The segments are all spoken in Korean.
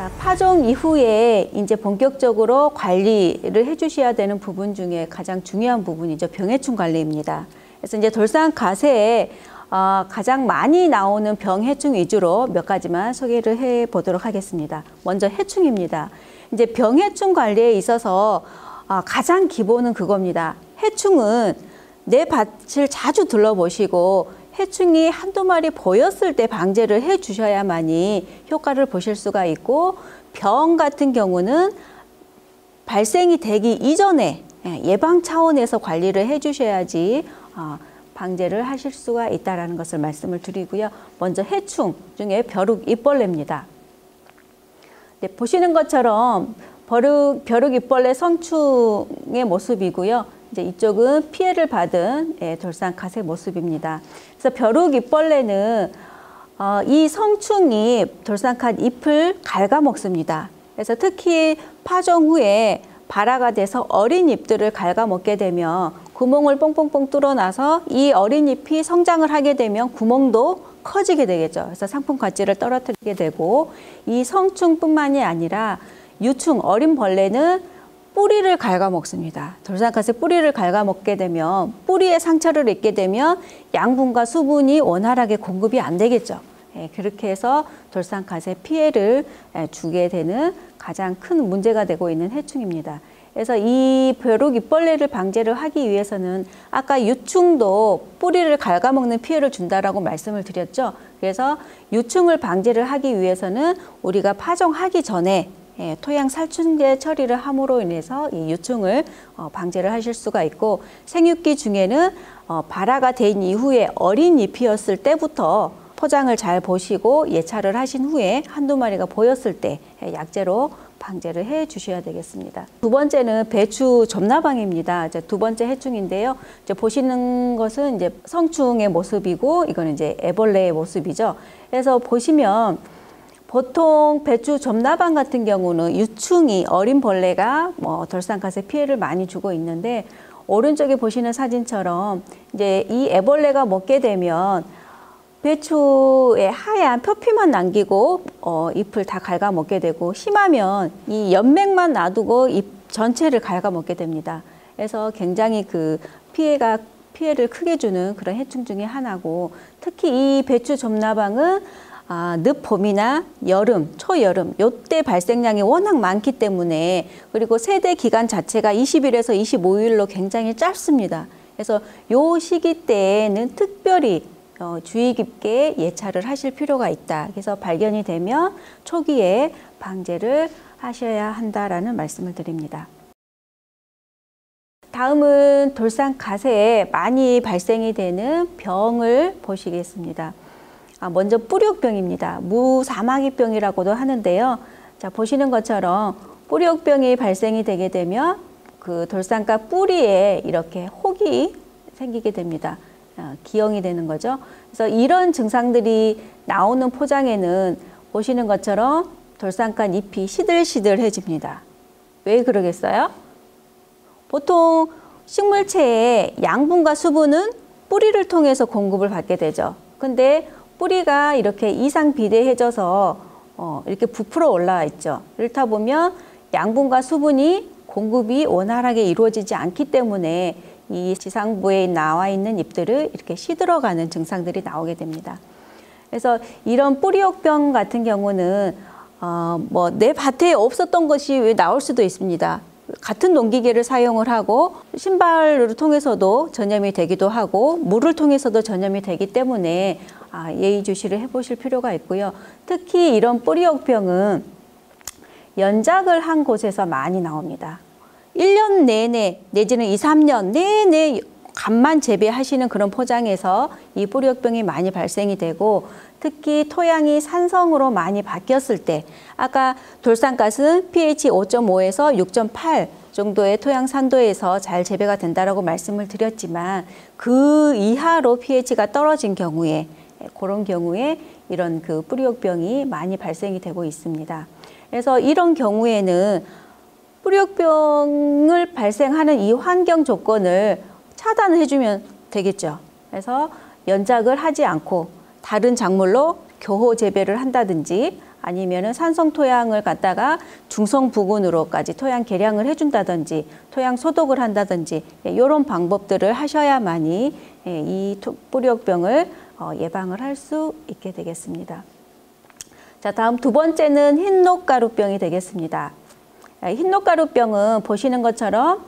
자, 파종 이후에 이제 본격적으로 관리를 해주셔야 되는 부분 중에 가장 중요한 부분이죠. 병해충 관리입니다. 그래서 이제 돌산가세에 가장 많이 나오는 병해충 위주로 몇 가지만 소개를 해 보도록 하겠습니다. 먼저 해충입니다. 이제 병해충 관리에 있어서 가장 기본은 그겁니다. 해충은 내 밭을 자주 둘러보시고 해충이 한두 마리 보였을 때 방제를 해 주셔야만이 효과를 보실 수가 있고, 병 같은 경우는 발생이 되기 이전에 예방 차원에서 관리를 해 주셔야지 방제를 하실 수가 있다는 것을 말씀을 드리고요. 먼저 해충 중에 벼룩 잎벌레입니다. 네, 보시는 것처럼 벼룩 잎벌레 성충의 모습이고요. 이제 이쪽은 피해를 받은 돌산가세 모습입니다. 그래서 벼룩 잎벌레는 이 성충이 돌산갓 잎을 갉아먹습니다. 그래서 특히 파종 후에 발화가 돼서 어린 잎들을 갉아먹게 되면 구멍을 뽕뽕뽕 뚫어놔서 이 어린 잎이 성장을 하게 되면 구멍도 커지게 되겠죠. 그래서 상품 가치를 떨어뜨리게 되고, 이 성충뿐만이 아니라 유충, 어린 벌레는 뿌리를 갉아먹습니다. 돌산가세 뿌리를 갉아먹게 되면, 뿌리에 상처를 입게 되면 양분과 수분이 원활하게 공급이 안 되겠죠. 그렇게 해서 돌산가세 피해를 주게 되는 가장 큰 문제가 되고 있는 해충입니다. 그래서 이 벼룩 잎벌레를 방제를 하기 위해서는 아까 유충도 뿌리를 갉아먹는 피해를 준다라고 말씀을 드렸죠. 그래서 유충을 방제를 하기 위해서는 우리가 파종하기 전에 토양 살충제 처리를 함으로 인해서 이 유충을 방제를 하실 수가 있고, 생육기 중에는 발화가 된 이후에 어린 잎이었을 때부터 포장을 잘 보시고 예찰을 하신 후에 한두 마리가 보였을 때 약재로 방제를 해 주셔야 되겠습니다. 두 번째는 배추 점나방입니다. 이제 두 번째 해충인데요. 이제 보시는 것은 이제 성충의 모습이고, 이거는 이제 애벌레의 모습이죠. 그래서 보시면 보통 배추 점나방 같은 경우는 유충이, 어린 벌레가 돌산가세 피해를 많이 주고 있는데, 오른쪽에 보시는 사진처럼 이제 이 애벌레가 먹게 되면 배추에 하얀 표피만 남기고 잎을 다 갉아먹게 되고, 심하면 이 연맥만 놔두고 잎 전체를 갉아먹게 됩니다. 그래서 굉장히 그 피해를 크게 주는 그런 해충 중에 하나고, 특히 이 배추 점나방은 늦봄이나 여름, 초여름 요때 발생량이 워낙 많기 때문에, 그리고 세대 기간 자체가 20일에서 25일로 굉장히 짧습니다. 그래서 요 시기 때에는 특별히 주의 깊게 예찰을 하실 필요가 있다. 그래서 발견이 되면 초기에 방제를 하셔야 한다라는 말씀을 드립니다. 다음은 돌산가세에 많이 발생이 되는 병을 보시겠습니다. 먼저 뿌리옥병입니다. 무사마귀병이라고도 하는데요. 자, 보시는 것처럼 뿌리옥병이 발생이 되게 되면 그 돌산가 뿌리에 이렇게 혹이 생기게 됩니다. 기형이 되는 거죠. 그래서 이런 증상들이 나오는 포장에는 보시는 것처럼 돌산가 잎이 시들시들해집니다. 왜 그러겠어요? 보통 식물체의 양분과 수분은 뿌리를 통해서 공급을 받게 되죠. 근데 뿌리가 이렇게 이상 비대해져서 이렇게 부풀어 올라와 있죠. 그렇다 보면 양분과 수분이 공급이 원활하게 이루어지지 않기 때문에 이 지상부에 나와 있는 잎들을 이렇게 시들어가는 증상들이 나오게 됩니다. 그래서 이런 뿌리옥병 같은 경우는 내 밭에 없었던 것이 왜 나올 수도 있습니다. 같은 농기계를 사용을 하고 신발을 통해서도 전염이 되기도 하고 물을 통해서도 전염이 되기 때문에 예의주시를 해보실 필요가 있고요. 특히 이런 뿌리옥병은 연작을 한 곳에서 많이 나옵니다. 1년 내내 내지는 2, 3년 내내 갓만 재배하시는 그런 포장에서 이 뿌리옥병이 많이 발생이 되고, 특히 토양이 산성으로 많이 바뀌었을 때, 아까 돌산갓은 pH 5.5에서 6.8 정도의 토양 산도에서 잘 재배가 된다라고 말씀을 드렸지만, 그 이하로 pH가 떨어진 경우에, 그런 경우에 이런 그 뿌리옥병이 많이 발생이 되고 있습니다. 그래서 이런 경우에는 뿌리옥병을 발생하는 이 환경 조건을 차단을 해주면 되겠죠. 그래서 연작을 하지 않고 다른 작물로 교호 재배를 한다든지 아니면은 산성 토양을 갖다가 중성 부근으로까지 토양 개량을 해준다든지 토양 소독을 한다든지 이런 방법들을 하셔야만이 이 뿌리옥병을 예방을 할 수 있게 되겠습니다. 자, 다음 두 번째는 흰녹가루병이 되겠습니다. 흰녹가루병은 보시는 것처럼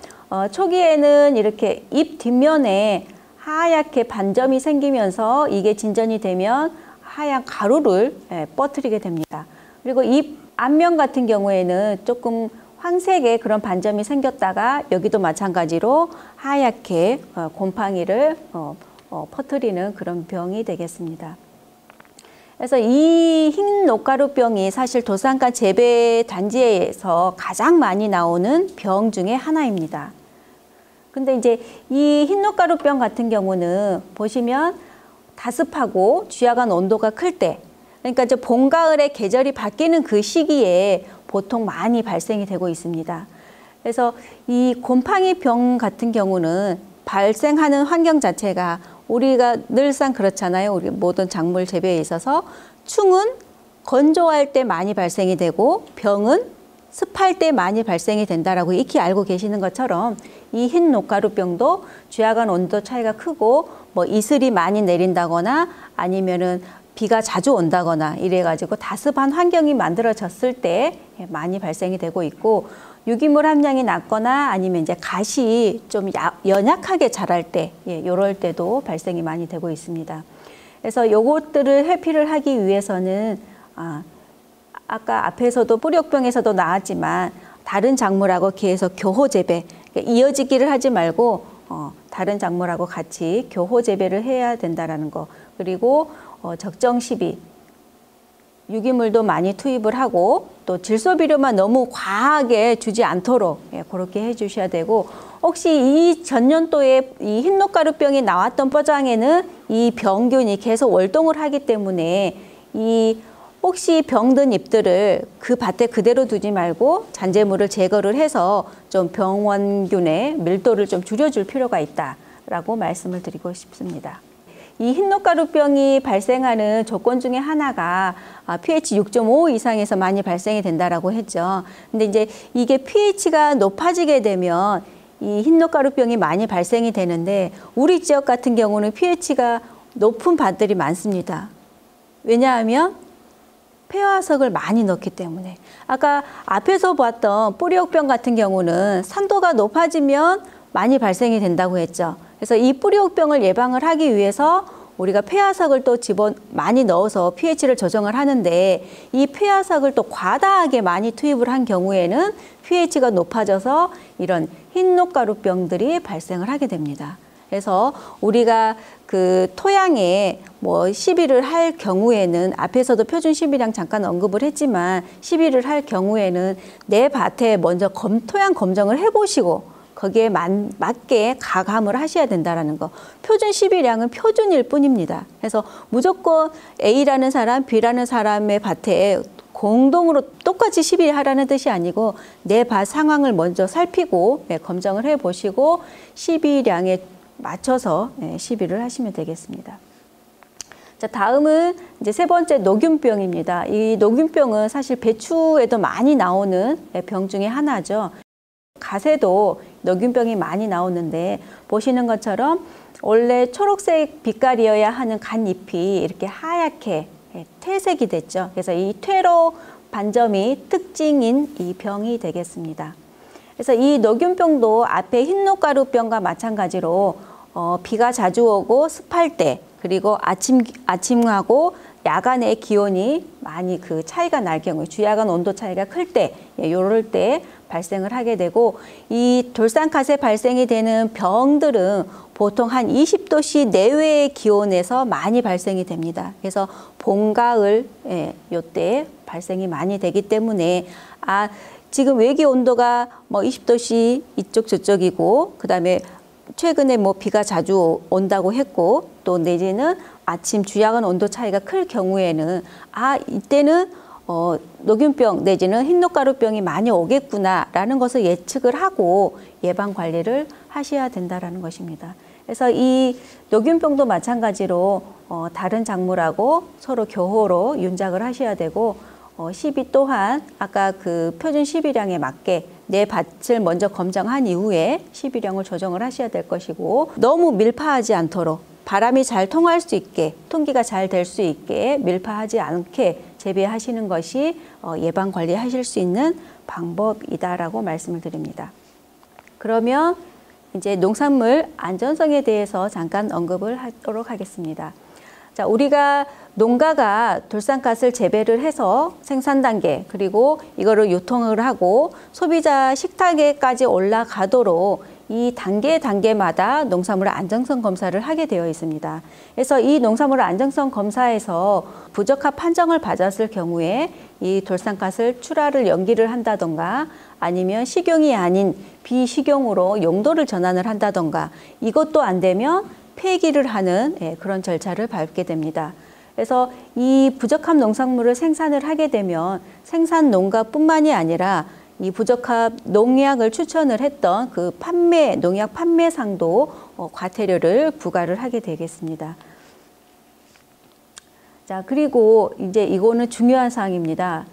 초기에는 이렇게 잎 뒷면에 하얗게 반점이 생기면서 이게 진전이 되면 하얀 가루를 뻗뜨리게 됩니다. 그리고 잎 앞면 같은 경우에는 조금 황색의 그런 반점이 생겼다가 여기도 마찬가지로 하얗게 곰팡이를 퍼뜨리는 그런 병이 되겠습니다. 그래서 이 흰녹가루병이 사실 도산가 재배 단지에서 가장 많이 나오는 병 중에 하나입니다. 근데 이제 이 흰녹가루병 같은 경우는 보시면 다습하고 주야간 온도가 클 때, 그러니까 이제 봄, 가을에 계절이 바뀌는 그 시기에 보통 많이 발생이 되고 있습니다. 그래서 이 곰팡이병 같은 경우는 발생하는 환경 자체가 우리가 늘상 그렇잖아요. 우리 모든 작물 재배에 있어서 충은 건조할 때 많이 발생이 되고 병은 습할 때 많이 발생이 된다라고 익히 알고 계시는 것처럼 이 흰녹가루병도 주야간 온도 차이가 크고 뭐 이슬이 많이 내린다거나 아니면은 비가 자주 온다거나 이래가지고 다습한 환경이 만들어졌을 때 많이 발생이 되고 있고 유기물 함량이 낮거나 아니면 이제 갓이 좀 연약하게 자랄 때, 이럴 때도 발생이 많이 되고 있습니다. 그래서 요것들을 회피를 하기 위해서는 아까 앞에서도 뿌리옥병에서도 나왔지만 다른 작물하고 계속 교호 재배, 이어지기를 하지 말고 다른 작물하고 같이 교호 재배를 해야 된다라는 거. 그리고 적정 시비, 유기물도 많이 투입을 하고 또 질소비료만 너무 과하게 주지 않도록 그렇게 해주셔야 되고 혹시 이 전년도에 이 흰녹가루병이 나왔던 포장에는 이 병균이 계속 월동을 하기 때문에 이 혹시 병든 잎들을 그 밭에 그대로 두지 말고 잔재물을 제거를 해서 좀 병원균의 밀도를 좀 줄여줄 필요가 있다라고 말씀을 드리고 싶습니다. 이 흰녹가루병이 발생하는 조건 중에 하나가 pH 6.5 이상에서 많이 발생이 된다라고 했죠. 근데 이제 이게 pH가 높아지게 되면 이 흰녹가루병이 많이 발생이 되는데 우리 지역 같은 경우는 pH가 높은 밭들이 많습니다. 왜냐하면 폐화석을 많이 넣기 때문에 아까 앞에서 봤던 뿌리옥병 같은 경우는 산도가 높아지면 많이 발생이 된다고 했죠. 그래서 이 뿌리옥병을 예방을 하기 위해서 우리가 폐화석을 또 많이 넣어서 pH를 조정을 하는데 이 폐화석을 또 과다하게 많이 투입을 한 경우에는 pH가 높아져서 이런 흰녹가루병들이 발생을 하게 됩니다. 그래서 우리가 그 토양에 뭐 시비를 할 경우에는 앞에서도 표준 시비량 잠깐 언급을 했지만 시비를 할 경우에는 내 밭에 먼저 토양 검정을 해보시고 거기에 맞게 가감을 하셔야 된다는 거. 표준 시비량은 표준일 뿐입니다. 그래서 무조건 A라는 사람, B라는 사람의 밭에 공동으로 똑같이 시비하라는 뜻이 아니고 내 밭 상황을 먼저 살피고 검정을 해보시고 시비량에 맞춰서 시비를 하시면 되겠습니다. 자, 다음은 이제 세 번째 녹균병입니다. 이 녹균병은 사실 배추에도 많이 나오는 병 중에 하나죠. 갓에도 녹균병이 많이 나오는데 보시는 것처럼 원래 초록색 빛깔이어야 하는 갓잎이 이렇게 하얗게 퇴색이 됐죠. 그래서 이 퇴로 반점이 특징인 이 병이 되겠습니다. 그래서 이 녹균병도 앞에 흰녹가루병과 마찬가지로 비가 자주 오고 습할 때 그리고 아침하고 야간의 기온이 많이 그 차이가 날 경우에 주야간 온도 차이가 클 때 이럴 때 발생을 하게 되고 이 돌산갓에 발생이 되는 병들은 보통 한 20도씨 내외의 기온에서 많이 발생이 됩니다. 그래서 봄, 가을 요때 발생이 많이 되기 때문에 지금 외기 온도가 뭐 20도씨 이쪽 저쪽이고 그다음에 최근에 뭐 비가 자주 온다고 했고 또 내지는 아침 주야간 온도 차이가 클 경우에는 이때는 녹균병 내지는 흰녹가루병이 많이 오겠구나라는 것을 예측을 하고 예방 관리를 하셔야 된다라는 것입니다. 그래서 이 녹균병도 마찬가지로 다른 작물하고 서로 교호로 윤작을 하셔야 되고 시비 또한 아까 그 표준 시비량에 맞게 내 밭을 먼저 검정한 이후에 시비량을 조정을 하셔야 될 것이고, 너무 밀파하지 않도록 바람이 잘 통할 수 있게, 통기가 잘 될 수 있게 밀파하지 않게 재배하시는 것이 예방 관리하실 수 있는 방법이다라고 말씀을 드립니다. 그러면 이제 농산물 안전성에 대해서 잠깐 언급을 하도록 하겠습니다. 자, 우리가 농가가 돌산가스를 재배를 해서 생산 단계, 그리고 이거를 유통을 하고 소비자 식탁에까지 올라가도록 이 단계마다 농산물 안정성 검사를 하게 되어 있습니다. 그래서 이 농산물 안정성 검사에서 부적합 판정을 받았을 경우에 이 돌산가스를 출하를 연기를 한다던가, 아니면 식용이 아닌 비식용으로 용도를 전환을 한다던가, 이것도 안 되면 폐기를 하는 그런 절차를 밟게 됩니다. 그래서 이 부적합 농산물을 생산을 하게 되면 생산 농가뿐만이 아니라 이 부적합 농약을 추천을 했던 그 농약 판매상도 과태료를 부과를 하게 되겠습니다. 자, 그리고 이제 이거는 중요한 사항입니다.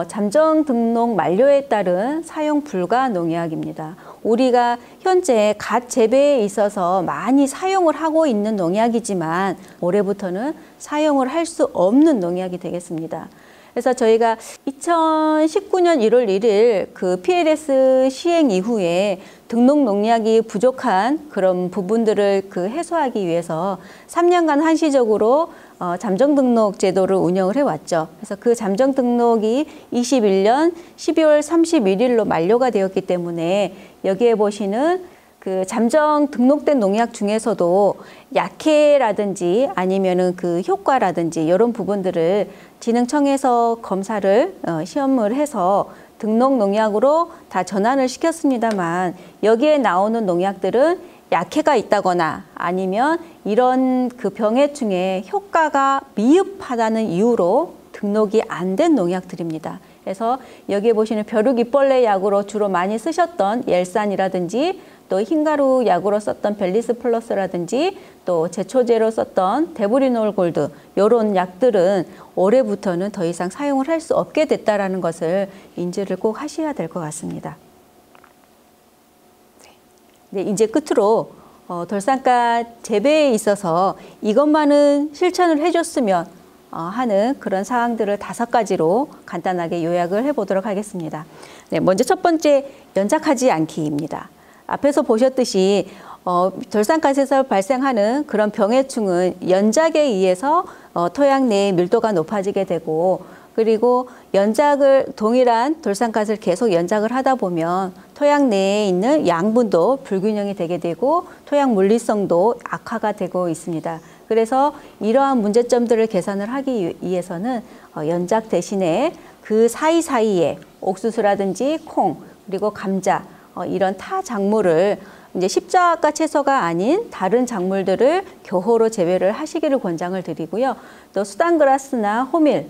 잠정 등록 만료에 따른 사용 불가 농약입니다. 우리가 현재 갓 재배에 있어서 많이 사용을 하고 있는 농약이지만 올해부터는 사용을 할 수 없는 농약이 되겠습니다. 그래서 저희가 2019년 1월 1일 그 PLS 시행 이후에 등록 농약이 부족한 그런 부분들을 해소하기 위해서 3년간 한시적으로 잠정 등록 제도를 운영을 해왔죠. 그래서 그 잠정 등록이 21년 12월 31일로 만료가 되었기 때문에 여기에 보시는 그 잠정 등록된 농약 중에서도 약해라든지 아니면은 그 효과라든지 이런 부분들을 진흥청에서 검사를 시험을 해서 등록 농약으로 다 전환을 시켰습니다만, 여기에 나오는 농약들은 약해가 있다거나 아니면 이런 그 병해충의 효과가 미흡하다는 이유로 등록이 안 된 농약들입니다. 그래서 여기에 보시는 벼룩이벌레 약으로 주로 많이 쓰셨던 옐산이라든지, 또 흰가루 약으로 썼던 벨리스 플러스라든지, 또 제초제로 썼던 데브리놀 골드, 이런 약들은 올해부터는 더 이상 사용을 할 수 없게 됐다라는 것을 인지를 꼭 하셔야 될 것 같습니다. 네, 이제 끝으로 돌산가 재배에 있어서 이것만은 실천을 해줬으면 하는 그런 사항들을 5가지로 간단하게 요약을 해보도록 하겠습니다. 네, 먼저 첫 번째, 연작하지 않기입니다. 앞에서 보셨듯이 돌산가스에서 발생하는 그런 병해충은 연작에 의해서 토양 내의 밀도가 높아지게 되고, 그리고 동일한 돌산가스를 계속 연작을 하다 보면 토양 내에 있는 양분도 불균형이 되게 되고 토양 물리성도 악화가 되고 있습니다. 그래서 이러한 문제점들을 개선을 하기 위해서는 연작 대신에 그 사이사이에 옥수수라든지 콩, 그리고 감자, 이런 타 작물을 이제 십자가 채소가 아닌 다른 작물들을 교호로 재배를 하시기를 권장을 드리고요. 또 수단그라스나 호밀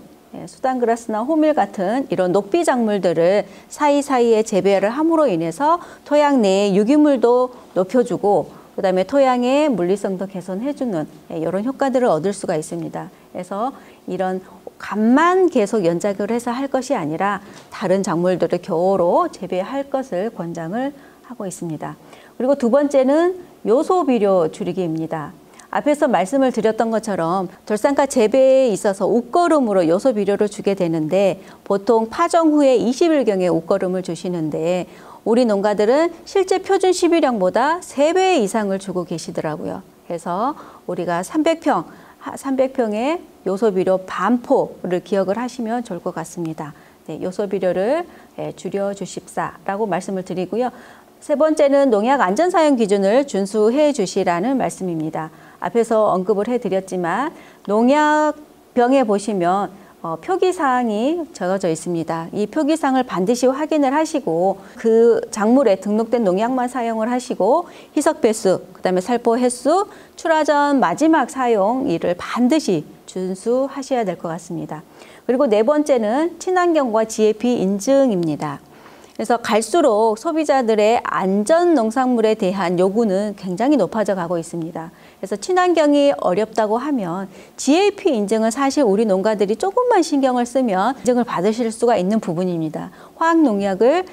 같은 이런 녹비 작물들을 사이사이에 재배를 함으로 인해서 토양 내의 유기물도 높여주고, 그다음에 토양의 물리성도 개선해주는 이런 효과들을 얻을 수가 있습니다. 그래서 이런 값만 계속 연작을 해서 할 것이 아니라 다른 작물들을 교호로 재배할 것을 권장을 하고 있습니다. 그리고 두 번째는 요소 비료 줄이기입니다. 앞에서 말씀을 드렸던 것처럼 돌산가 재배에 있어서 옷거름으로 요소 비료를 주게 되는데, 보통 파종 후에 20일경에 옷거름을 주시는데 우리 농가들은 실제 표준 시비량보다 3배 이상을 주고 계시더라고요. 그래서 우리가 300평의 요소 비료 반포를 기억을 하시면 좋을 것 같습니다. 네, 요소 비료를 줄여 주십사라고 말씀을 드리고요. 세 번째는 농약 안전 사용 기준을 준수해 주시라는 말씀입니다. 앞에서 언급을 해드렸지만 농약병에 보시면 표기사항이 적어져 있습니다. 이 표기사항을 반드시 확인을 하시고 그 작물에 등록된 농약만 사용을 하시고 희석 배수, 그다음에 살포 횟수, 출하 전 마지막 사용 이를 반드시 준수하셔야 될 것 같습니다. 그리고 네 번째는 친환경과 GAP 인증입니다. 그래서 갈수록 소비자들의 안전 농산물에 대한 요구는 굉장히 높아져 가고 있습니다. 그래서 친환경이 어렵다고 하면 GAP 인증은 사실 우리 농가들이 조금만 신경을 쓰면 인증을 받으실 수가 있는 부분입니다. 화학 농약을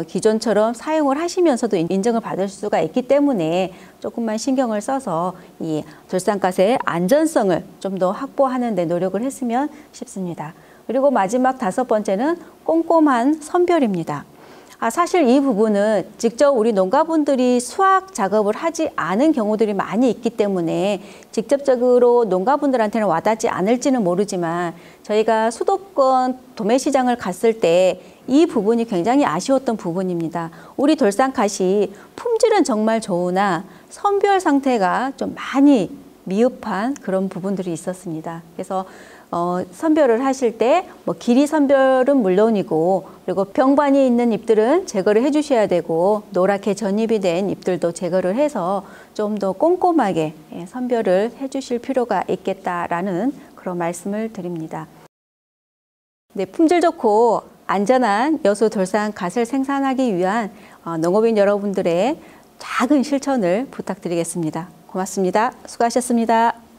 기존처럼 사용을 하시면서도 인증을 받을 수가 있기 때문에 조금만 신경을 써서 이 돌산가스의 안전성을 좀 더 확보하는 데 노력을 했으면 싶습니다. 그리고 마지막 5번째는 꼼꼼한 선별입니다. 사실 이 부분은 직접 우리 농가분들이 수확 작업을 하지 않은 경우들이 많이 있기 때문에 직접적으로 농가분들한테는 와닿지 않을지는 모르지만 저희가 수도권 도매시장을 갔을 때 이 부분이 굉장히 아쉬웠던 부분입니다. 우리 돌산갓이 품질은 정말 좋으나 선별 상태가 좀 많이 미흡한 그런 부분들이 있었습니다. 그래서 선별을 하실 때 뭐 길이 선별은 물론이고 그리고 병반이 있는 잎들은 제거를 해주셔야 되고 노랗게 전입이 된 잎들도 제거를 해서 좀 더 꼼꼼하게 선별을 해주실 필요가 있겠다라는 그런 말씀을 드립니다. 네, 품질 좋고 안전한 여수 돌산갓을 생산하기 위한 농업인 여러분들의 작은 실천을 부탁드리겠습니다. 고맙습니다. 수고하셨습니다.